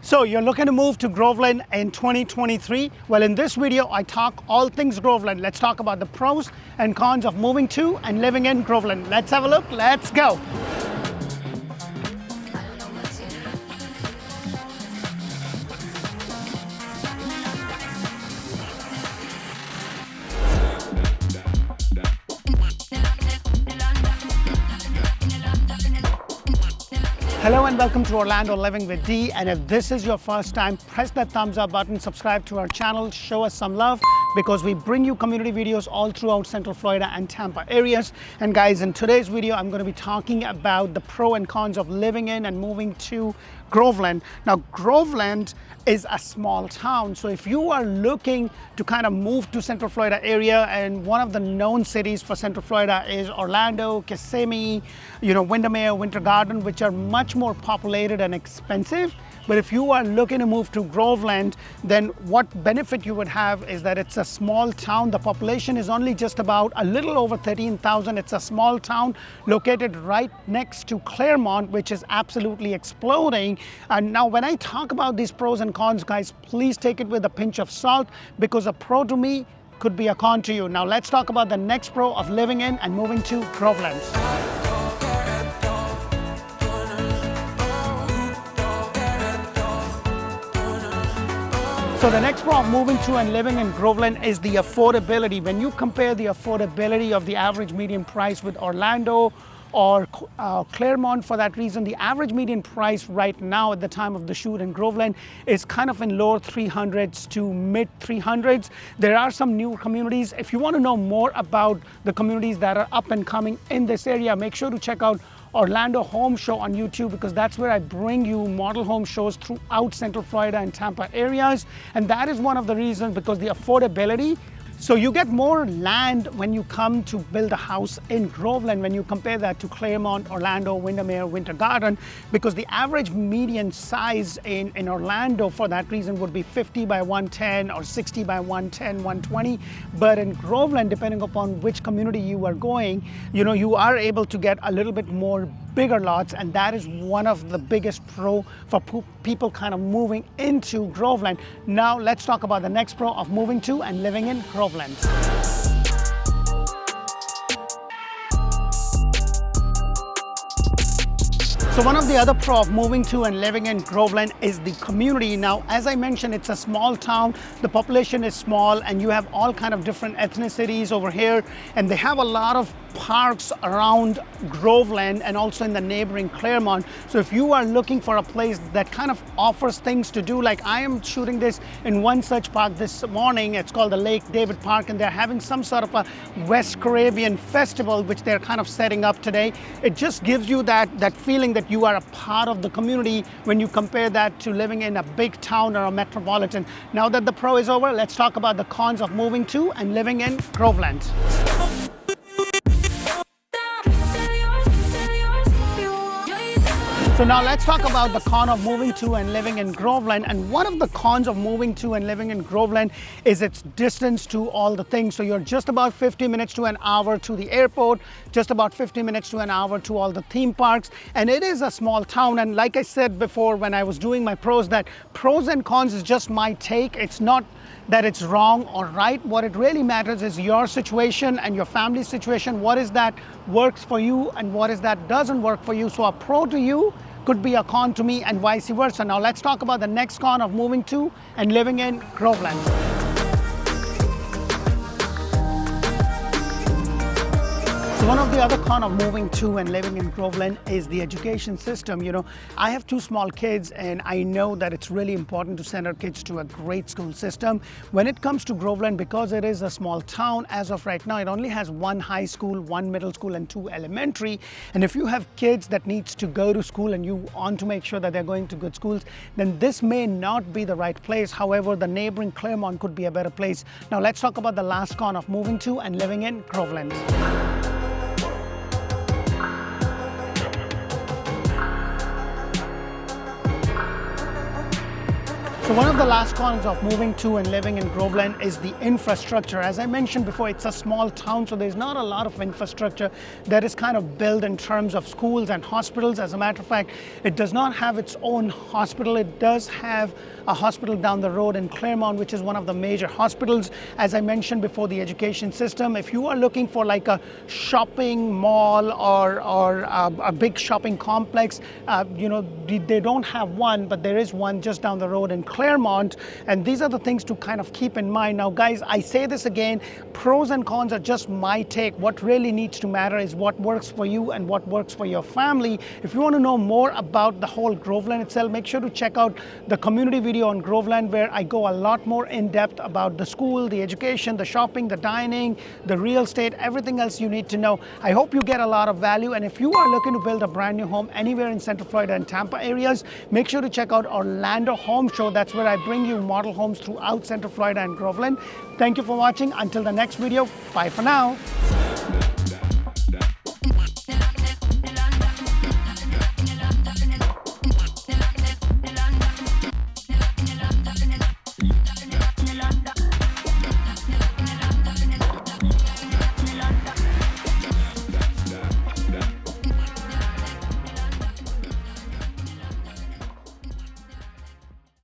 So you're looking to move to Groveland in 2023? Well, in this video, I talk all things Groveland. Let's talk about the pros and cons of moving to and living in Groveland. Let's have a look. Let's go. Hello and welcome to Orlando Living with Dee, and if this is your first time, press that thumbs up button, subscribe to our channel, show us some love because we bring you community videos all throughout Central Florida and Tampa areas. And guys, in today's video, I'm going to be talking about the pro and cons of living in and moving to Groveland. Now, Groveland is a small town, so if you are looking to kind of move to Central Florida area, and one of the known cities for Central Florida is Orlando, Kissimmee, Windermere, Winter Garden, which are much more populated and expensive. But if you are looking to move to Groveland, then what benefit you would have is that it's a small town. The population is only just about a little over 13,000. It's a small town located right next to Claremont, which is absolutely exploding. And now when I talk about these pros and cons, guys, please take it with a pinch of salt because a pro to me could be a con to you. Now let's talk about the next pro of living in and moving to Groveland. So the next pro of moving to and living in Groveland is the affordability. When you compare the affordability of the average median price with Orlando or Claremont, for that reason, the average median price right now at the time of the shoot in Groveland is kind of in lower 300s to mid 300s. There are some new communities. If you want to know more about the communities that are up and coming in this area, make sure to check out Orlando Home Show on YouTube, because that's where I bring you model home shows throughout Central Florida and Tampa areas. And that is one of the reasons, because the affordability. So you get more land when you come to build a house in Groveland when you compare that to Claremont, Orlando, Windermere, Winter Garden, because the average median size in Orlando for that reason would be 50 by 110 or 60 by 110, 120. But in Groveland, depending upon which community you are going, you are able to get a little bit more bigger lots, and that is one of the biggest pro for people kind of moving into Groveland. Now let's talk about the next pro of moving to and living in Groveland. So one of the other pro of moving to and living in Groveland is the community. Now, as I mentioned, it's a small town, the population is small, and you have all kind of different ethnicities over here, and they have a lot of parks around Groveland and also in the neighboring Claremont. So if you are looking for a place that kind of offers things to do, like I am shooting this in one such park this morning, it's called the Lake David Park, and they're having some sort of a West Caribbean festival, which they're kind of setting up today. It just gives you that feeling that you are a part of the community when you compare that to living in a big town or a metropolitan. Now that the pro is over, let's talk about the cons of moving to and living in Groveland. So now let's talk about the con of moving to and living in Groveland. And one of the cons of moving to and living in Groveland is its distance to all the things. So you're just about 50 minutes to an hour to the airport, just about 50 minutes to an hour to all the theme parks. And it is a small town. And like I said before when I was doing my pros, that pros and cons is just my take. It's not that it's wrong or right. What it really matters is your situation and your family situation. What is that works for you and what is that doesn't work for you. So a pro to you could be a con to me and vice versa. Now let's talk about the next con of moving to and living in Groveland. So one of the other cons of moving to and living in Groveland is the education system. I have two small kids, and I know that it's really important to send our kids to a great school system. When it comes to Groveland, because it is a small town, as of right now, it only has one high school, one middle school, and two elementary. And if you have kids that needs to go to school and you want to make sure that they're going to good schools, then this may not be the right place. However, the neighboring Claremont could be a better place. Now let's talk about the last con of moving to and living in Groveland. So one of the last cons of moving to and living in Groveland is the infrastructure. As I mentioned before, it's a small town, so there's not a lot of infrastructure that is kind of built in terms of schools and hospitals. As a matter of fact, it does not have its own hospital. It does have a hospital down the road in Claremont, which is one of the major hospitals. As I mentioned before, the education system, if you are looking for like a shopping mall or a big shopping complex, they don't have one, but there is one just down the road in Claremont, and these are the things to kind of keep in mind. Now guys, I say this again, pros and cons are just my take. What really needs to matter is what works for you and what works for your family. If you want to know more about the whole Groveland itself, make sure to check out the community video on Groveland, where I go a lot more in depth about the school, the education, the shopping, the dining, the real estate, everything else you need to know. I hope you get a lot of value, and if you are looking to build a brand new home anywhere in Central Florida and Tampa areas, make sure to check out Orlando Home Show. That's where I bring you model homes throughout Central Florida and Groveland. Thank you for watching. Until the next video, bye for now.